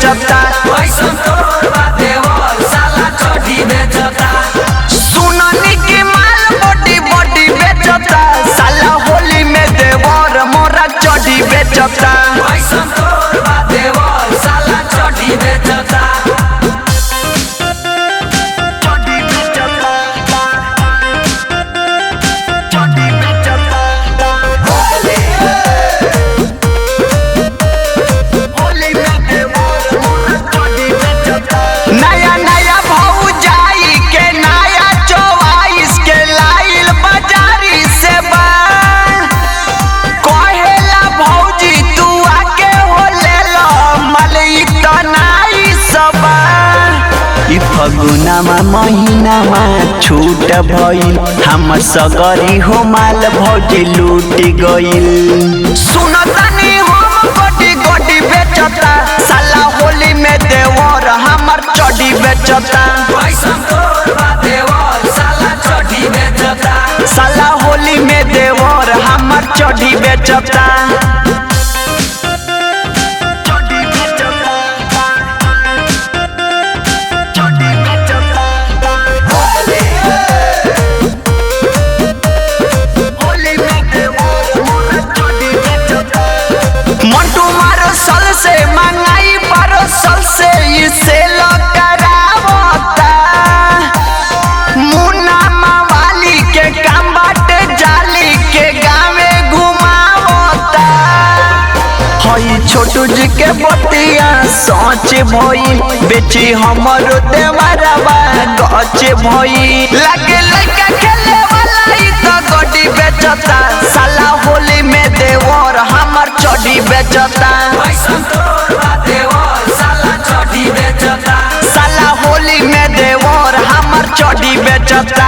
बेचता। पैसा तोर बा देवर साला चढ़ी बेचता। सुननी की माल बॉडी बॉडी बेचता। साला होली में देवर मोरा चढ़ी बेचता। पैसा तोर बा देवर साला चढ़ी बेचता। नया नया भौजाई के नया 24 के लाइल बाजारी से कहेला भौजी तू आके हो ले लो मलई तनाई सब। ई फगुनामा महीनामा छूट भइल हम सगरी हो माल भौजी लूट गइल। सुनतानी हम गोटी गोटी बेचता। साला होली में देवर हमर चढ़ी बेचता। पैसा तोर बा देवर साला चढ़ी बेचता। साला होली में देवर हमर चढ़ी बेचता। मंटू मारो सल से मंगाई पारो सल से इसे करावता। मुन्ना मवाली के काम बाटे जाली के गावे घुमावता। हई छोटू जी के बतिया सोच भई बेची हमरो देवरवा गच भई। लगे लइका खेले वाला ई तो गोडी बेचता। साला होली में देवर हमर चढ़ी बेचता। पैसा तोर बा देवर साला चढ़ी बेचता। साला होली में देवर हमर चढ़ी बेचता।